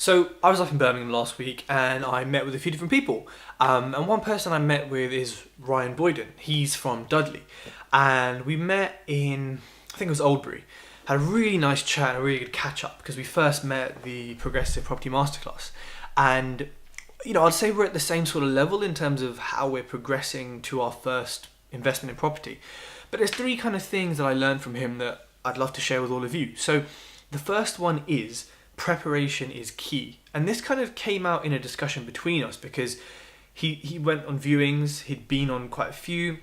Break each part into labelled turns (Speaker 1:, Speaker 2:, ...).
Speaker 1: So I was up in Birmingham last week and I met with a few different people. And one person I met with is Ryan Boyden. He's from Dudley. And we met in, I think it was Oldbury. Had a really nice chat and a really good catch up because we first met at the Progressive Property Masterclass. And, I'd say we're at the same sort of level in terms of how we're progressing to our first investment in property. But there's three kind of things that I learned from him that I'd love to share with all of you. So the first one is preparation is key. And this kind of came out in a discussion between us because he went on viewings, he'd been on quite a few,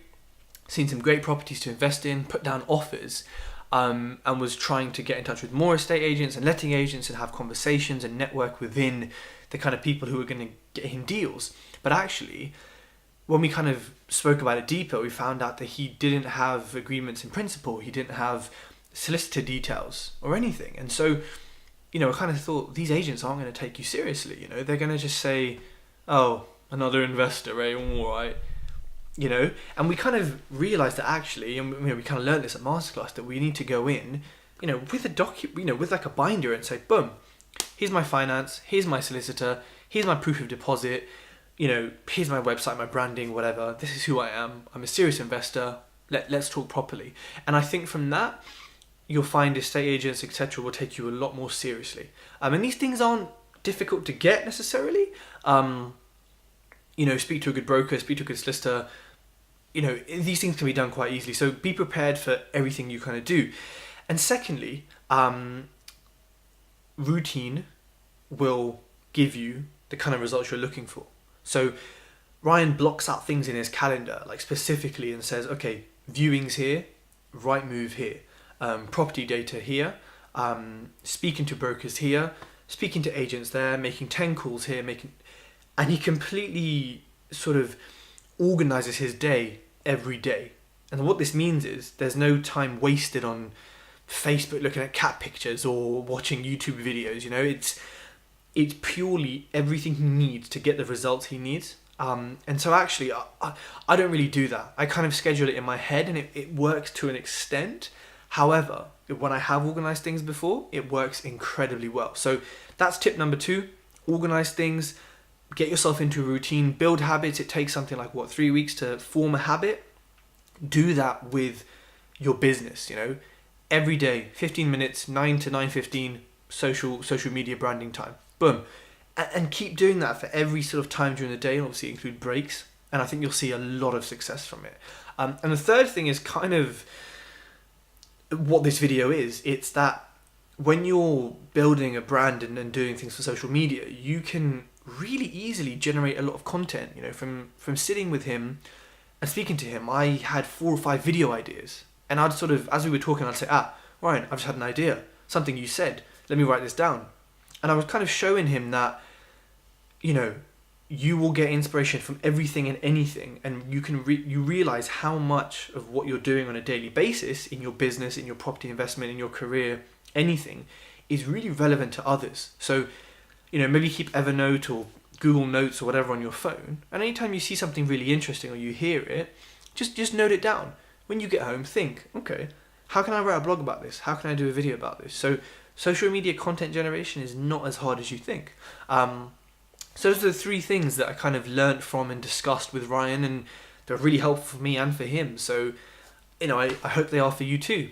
Speaker 1: seen some great properties to invest in, put down offers, and was trying to get in touch with more estate agents and letting agents and have conversations and network within the kind of people who were going to get him deals. But actually, when we kind of spoke about it deeper, we found out that he didn't have agreements in principle, he didn't have solicitor details or anything. And so, I kind of thought these agents aren't going to take you seriously. They're going to just say, oh, another investor, right? All right. And we kind of realized that actually, and we kind of learned this at Masterclass, that we need to go in, with a with like a binder and say, boom, here's my finance, here's my solicitor, here's my proof of deposit, here's my website, my branding, whatever. This is who I am. I'm a serious investor. Let's talk properly. And I think from that, you'll find estate agents, etc., will take you a lot more seriously. And these things aren't difficult to get necessarily. Speak to a good broker, speak to a good solicitor. These things can be done quite easily. So be prepared for everything you kind of do. And secondly, routine will give you the kind of results you're looking for. So Ryan blocks out things in his calendar, like specifically, and says, okay, viewings here, right move here, property data here, speaking to brokers here, speaking to agents there, making 10 calls here, and he completely sort of organizes his day every day. And what this means is there's no time wasted on Facebook looking at cat pictures or watching YouTube videos. It's purely everything he needs to get the results he needs. And so actually, I don't really do that. I kind of schedule it in my head and it works to an extent. However, when I have organized things before, it works incredibly well. So that's tip number 2, organize things, get yourself into a routine, build habits. It takes something like 3 weeks to form a habit. Do that with your business, every day, 15 minutes, 9 to 9:15, social media branding time. Boom. And keep doing that for every sort of time during the day, and obviously include breaks. And I think you'll see a lot of success from it. And the third thing is kind of what this video is. It's that when you're building a brand and doing things for social media, you can really easily generate a lot of content. From sitting with him and speaking to him, I had 4 or 5 video ideas. And I'd sort of, as we were talking, I'd say, Ryan, I've just had an idea. Something you said. Let me write this down. And I was kind of showing him that, you will get inspiration from everything and anything, and you realize how much of what you're doing on a daily basis in your business, in your property investment, in your career, anything, is really relevant to others. So, maybe keep Evernote or Google Notes or whatever on your phone, and anytime you see something really interesting or you hear it, just note it down. When you get home, think, okay, how can I write a blog about this? How can I do a video about this? So social media content generation is not as hard as you think. So those are the 3 things that I kind of learned from and discussed with Ryan, and they're really helpful for me and for him. So, I hope they are for you too.